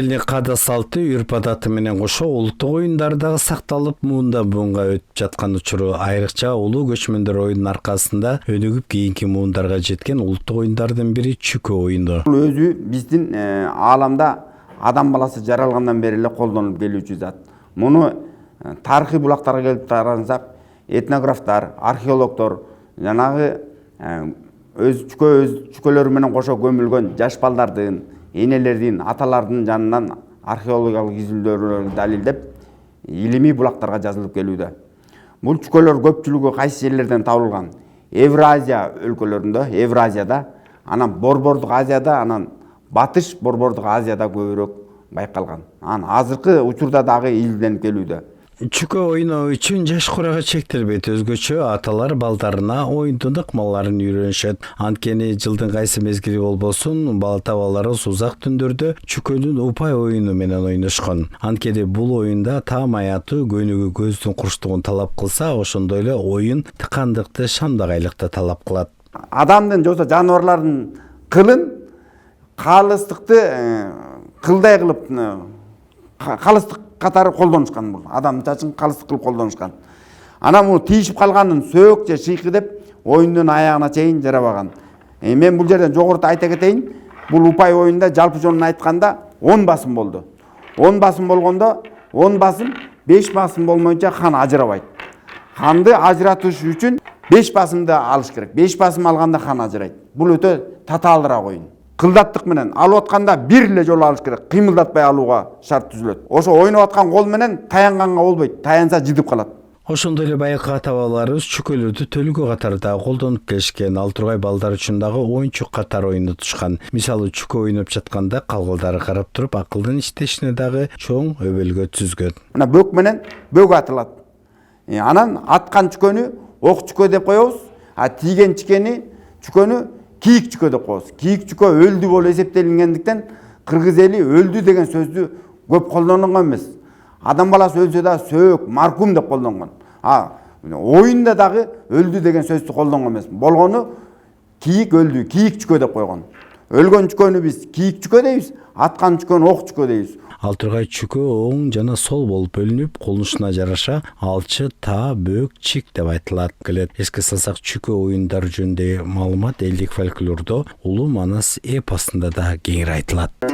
элинин каада салты, үрп адаты менен кошо улуттук оюндар дагы сакталып, муундан буунга өтүп жаткан учуру айрыкча улуу көчмөндөр оюнунун аркасында өнүгүп кийинки муундарга жеткен улуттук оюндардын бири чүкө оюну. Бул өзү биздин ааламда адам баласы жаралгандан бери эле колдонулуп келүүчү зат. Муну тарыхый булактарга келип карасак, этнографтар, археологдор жанагы чүкөлөрү менен кошо көмүлгөн жаш балдардын, энелердин, аталардын жанынан археологиялык изилдөөлөрдү далилдеп, илимий булактарга жазылып келүүдө. Бул чүкөлөр көпчүлүгү кайсы жерлерден табылган? Евразия өлкөлөрүндө, Евразияда, анан Борбордук Азияда, анан Батыш Борбордук Азияда көбүрөөк байкалган. Анан азыркы учурда дагы изилденип келүүдө. Чүкө ойноо үчүн жаш курага чектелбейт. Өзгөчө аталар балдарына оюндун ыкмаларын үйрөнүшөт. Анткени жылдын кайсы мезгили болбосун, бала балары сузак түндөрдө чүкөнүн упай оюну менен ойношкон. Анткени бул оюнда таам аятуу көнүгүү көздүн курчтугун талап кылса, ошондой эле оюн тыкандыкты, шамдагайлыкты талап кылат. Адамдын жосо жаныбарлардын кылын калыстыкты кылдай кылып калыстык катары колдонушкан. Бул адамдын чачын калыстык кылып колдонушкан. Анан бул тийишип калганын сөөк же шыйкы деп оюндун аягына чейин жарабаган. Мен бул жерден жогоруда айта кетейин, бул упай оюнда жалпы жонун айтканда 10 басым болду. 10 басым болгондо 10 басым 5 басым болмойнча хан ажырабайт. Ханды ажыратыш үчүн 5 басымды алыш керек. 5 басым алганда хан ажырайт. Бул өтө татаалыраак оюн. Кылдаттык менен алып атканда бир эле жолу алыш керек. Кыймылдатпай алууга шарт түзүлөт. Ошо ойноп аткан кол менен таянганга болбойт. Таянса жидип калат. Ошондой эле байкы ата-бабаларыбыз чүкөлөрдү төлгө катарда колдонуп келишкен. Ал тургай балдар үчүн дагы оюнчук катары ойнотушкан. Мисалы чүкө ойноп жатканда калгылдары карап туруп акылдын иштешине дагы чоң өбөлгө түзгөн. Мына бөк менен бөк атылат. Анан аткан чүкөнү ок чүкө деп коебуз. А тийген чүкөнү кийик чүкө деп коебуз. Кийик чүкө өлдү болуп эсептелингендиктен кыргыз эли өлдү деген сөздү көп колдонгон эмес. Адам баласы өлсө да сөөк, маркум деп колдонгон. Оюнда дагы өлдү деген сөздү колдонгон эмес. Болгону кийик өлдү, кийик чүкө деп койгон. Өлгөн чүкөнү биз кийик чүкө дейбиз, аткан чүкөнү ок чүкө дейбиз. Ал тургай чүкө оң жана сол болуп бөлүнүп, колунушуна жараша алчы, та, бөк, чик деп айтылат. Эске салсак, чүкө оюндары жөнүндөгү маалымат элдик фольклордо Улуу Манас эпосунда да кеңири айтылат.